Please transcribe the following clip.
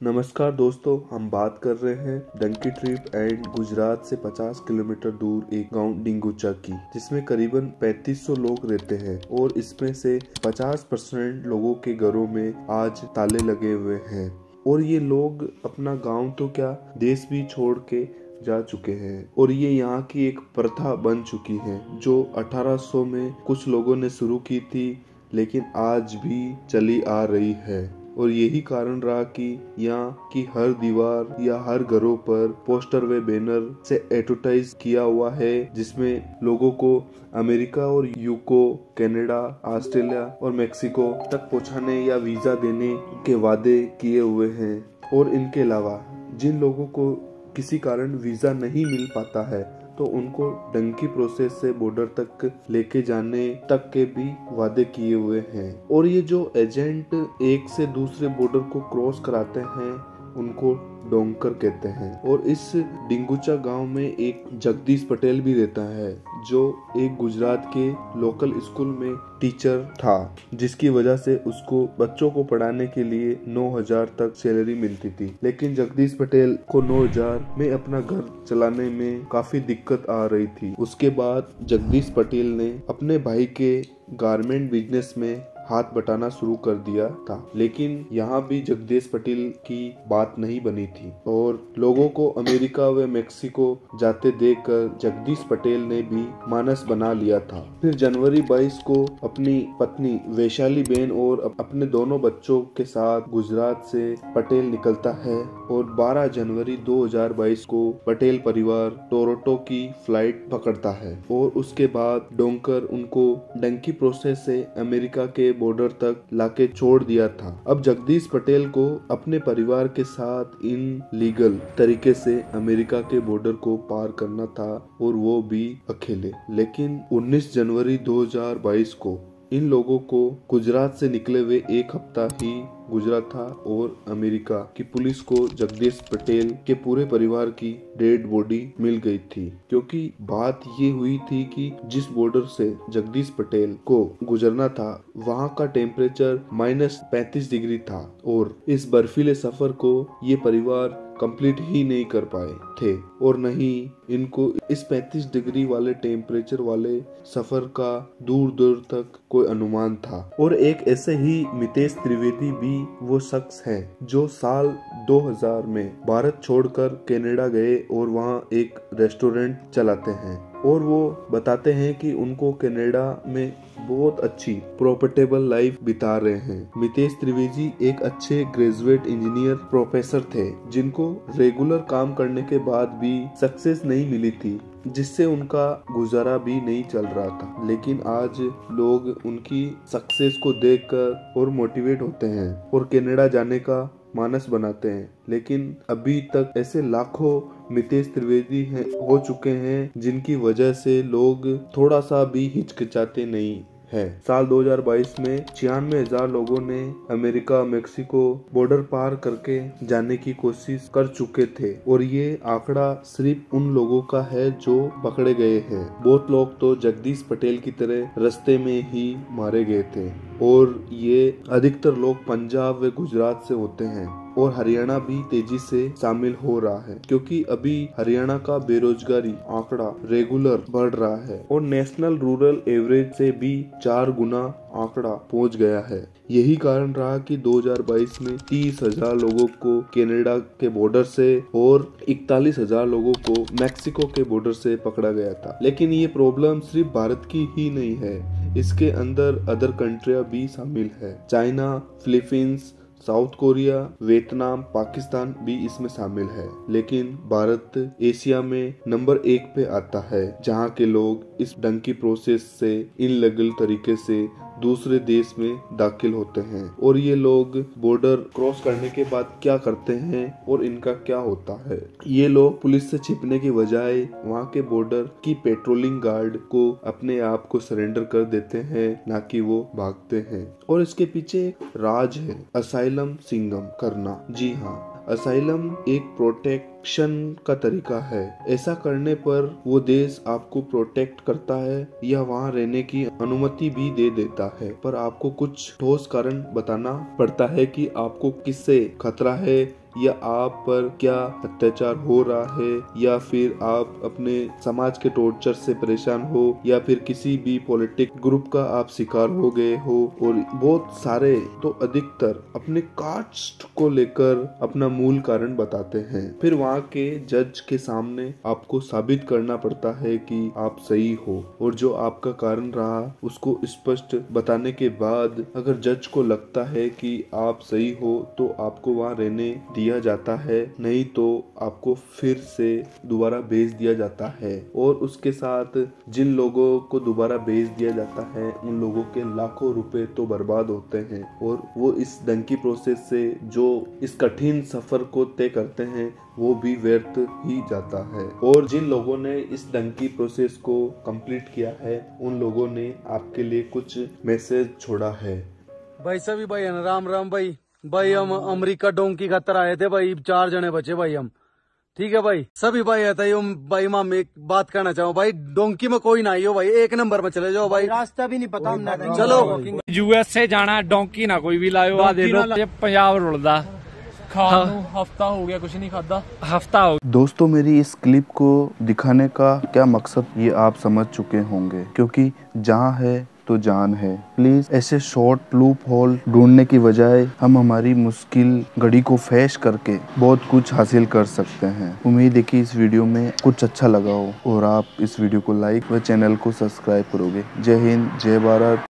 नमस्कार दोस्तों, हम बात कर रहे हैं डंकी ट्रिप एंड गुजरात से 50 किलोमीटर दूर एक गांव डिंगुचा की, जिसमें करीबन 3500 लोग रहते हैं और इसमें से 50% लोगों के घरों में आज ताले लगे हुए हैं और ये लोग अपना गांव तो क्या देश भी छोड़ के जा चुके हैं और ये यहाँ की एक प्रथा बन चुकी है जो 1800 में कुछ लोगों ने शुरू की थी, लेकिन आज भी चली आ रही है। और यही कारण रहा कि यहाँ की हर दीवार या हर घरों पर पोस्टर व बैनर से एडवर्टाइज किया हुआ है, जिसमें लोगों को अमेरिका और यूको, कनाडा, ऑस्ट्रेलिया और मेक्सिको तक पहुँचाने या वीजा देने के वादे किए हुए हैं। और इनके अलावा जिन लोगों को किसी कारण वीजा नहीं मिल पाता है तो उनको डंकी प्रोसेस से बॉर्डर तक लेके जाने तक के भी वादे किए हुए हैं। और ये जो एजेंट एक से दूसरे बॉर्डर को क्रॉस कराते हैं उनको डोंकर कहते हैं। और इस डिंगुचा गांव में एक जगदीश पटेल भी रहता है जो एक गुजरात के लोकल स्कूल में टीचर था, जिसकी वजह से उसको बच्चों को पढ़ाने के लिए 9000 तक सैलरी मिलती थी। लेकिन जगदीश पटेल को 9000 में अपना घर चलाने में काफी दिक्कत आ रही थी। उसके बाद जगदीश पटेल ने अपने भाई के गारमेंट बिजनेस में हाथ बटाना शुरू कर दिया था, लेकिन यहाँ भी जगदीश पटेल की बात नहीं बनी थी और लोगों को अमेरिका व मेक्सिको जाते देखकर जगदीश पटेल ने भी मानस बना लिया था। फिर जनवरी 22 को अपनी पत्नी वैशाली बेन और अपने दोनों बच्चों के साथ गुजरात से पटेल निकलता है और 12 जनवरी 2022 को पटेल परिवार टोरंटो की फ्लाइट पकड़ता है और उसके बाद डोंकर उनको डंकी प्रोसेस से अमेरिका के बॉर्डर तक लाके छोड़ दिया था। अब जगदीश पटेल को अपने परिवार के साथ इन लीगल तरीके से अमेरिका के बॉर्डर को पार करना था और वो भी अकेले। लेकिन 19 जनवरी 2022 को इन लोगों को गुजरात से निकले हुए एक हफ्ता ही गुजरा था और अमेरिका की पुलिस को जगदीश पटेल के पूरे परिवार की डेड बॉडी मिल गई थी, क्योंकि बात ये हुई थी कि जिस बॉर्डर से जगदीश पटेल को गुजरना था वहाँ का टेम्परेचर -35 डिग्री था और इस बर्फीले सफर को ये परिवार कंप्लीट ही नहीं कर पाए थे और नहीं इनको इस 35 डिग्री वाले टेम्परेचर वाले सफर का दूर दूर तक कोई अनुमान था। और एक ऐसे ही मितेश त्रिवेदी भी वो शख्स है जो साल 2000 में भारत छोड़कर कनाडा गए और वहाँ एक रेस्टोरेंट चलाते हैं और वो बताते हैं कि उनको कनाडा में बहुत अच्छी प्रॉफिटेबल लाइफ बिता रहे हैं। मितेश त्रिवेदी एक अच्छे ग्रेजुएट इंजीनियर प्रोफेसर थे जिनको रेगुलर काम करने के बाद भी सक्सेस नहीं मिली थी, जिससे उनका गुजारा भी नहीं चल रहा था। लेकिन आज लोग उनकी सक्सेस को देखकर और मोटिवेट होते हैं और कनाडा जाने का मानस बनाते हैं। लेकिन अभी तक ऐसे लाखों मितेश त्रिवेदी हो चुके हैं जिनकी वजह से लोग थोड़ा सा भी हिचकिचाते नहीं है। साल 2022 में 96,000 लोगों ने अमेरिका मेक्सिको बॉर्डर पार करके जाने की कोशिश कर चुके थे और ये आंकड़ा सिर्फ उन लोगों का है जो पकड़े गए हैं। बहुत लोग तो जगदीश पटेल की तरह रास्ते में ही मारे गए थे और ये अधिकतर लोग पंजाब व गुजरात से होते हैं और हरियाणा भी तेजी से शामिल हो रहा है, क्योंकि अभी हरियाणा का बेरोजगारी आंकड़ा रेगुलर बढ़ रहा है और नेशनल रूरल एवरेज से भी 4 गुना आंकड़ा पहुंच गया है। यही कारण रहा कि 2022 में 30,000 लोगों को कनाडा के बॉर्डर से और 41,000 लोगों को मैक्सिको के बॉर्डर से पकड़ा गया था। लेकिन ये प्रॉब्लम सिर्फ भारत की ही नहीं है, इसके अंदर अदर कंट्रियां भी शामिल है। China, Philippines, south Korea, Vietnam, Pakistan भी इसमें शामिल है। लेकिन भारत एशिया में नंबर 1 पे आता है जहाँ के लोग इस डंकी प्रोसेस से इनलीगल तरीके से दूसरे देश में दाखिल होते हैं। और ये लोग बॉर्डर क्रॉस करने के बाद क्या करते हैं और इनका क्या होता है, ये लोग पुलिस से छिपने की बजाय वहाँ के बॉर्डर की पेट्रोलिंग गार्ड को अपने आप को सरेंडर कर देते हैं, ना कि वो भागते हैं। और इसके पीछे एक राज है, असाइलम सिंघम करना। जी हाँ, असाइलम एक प्रोटेक्शन का तरीका है। ऐसा करने पर वो देश आपको प्रोटेक्ट करता है या वहाँ रहने की अनुमति भी दे देता है, पर आपको कुछ ठोस कारण बताना पड़ता है कि आपको किससे खतरा है या आप पर क्या अत्याचार हो रहा है, या फिर आप अपने समाज के टॉर्चर से परेशान हो, या फिर किसी भी पॉलिटिक ग्रुप का आप शिकार हो गए हो, और बहुत सारे तो अधिकतर अपने कास्ट को लेकर अपना मूल कारण बताते हैं। फिर वहाँ के जज के सामने आपको साबित करना पड़ता है कि आप सही हो, और जो आपका कारण रहा उसको स्पष्ट बताने के बाद अगर जज को लगता है कि आप सही हो तो आपको वहाँ रहने दिया जाता है, नहीं तो आपको फिर से दोबारा भेज दिया जाता है। और उसके साथ जिन लोगों को दोबारा भेज दिया जाता है उन लोगों के लाखों रुपए तो बर्बाद होते हैं, और वो इस डंकी प्रोसेस से जो इस कठिन सफर को तय करते हैं वो भी व्यर्थ ही जाता है। और जिन लोगों ने इस डंकी प्रोसेस को कंप्लीट किया है उन लोगों ने आपके लिए कुछ मैसेज छोड़ा है। भाई सभी भाई राम राम भाई। भाई हम अमेरिका डोंकी खातर आए थे भाई, 4 जने बचे भाई हम। ठीक है भाई, सभी भाई आता है भाई। मैं एक बात कहना चाहूँ भाई, डोंकी में कोई ना आइयो भाई, 1 नंबर में चले जाओ भाई। रास्ता भी नहीं पता हमने। चलो यूएसए जाना, डोंकी ना कोई भी लायो। पंजाब रुलदा हफ्ता हो गया कुछ नहीं खादा, हफ्ता हो। दोस्तों मेरी इस क्लिप को दिखाने का क्या मकसद ये आप समझ चुके होंगे, क्योंकि जहाँ है तो जान है। प्लीज ऐसे शॉर्ट लूप होल ढूंढने की बजाय हम हमारी मुश्किल घड़ी को फेस करके बहुत कुछ हासिल कर सकते हैं। उम्मीद है कि इस वीडियो में कुछ अच्छा लगा हो और आप इस वीडियो को लाइक व चैनल को सब्सक्राइब करोगे। जय हिंद, जय भारत।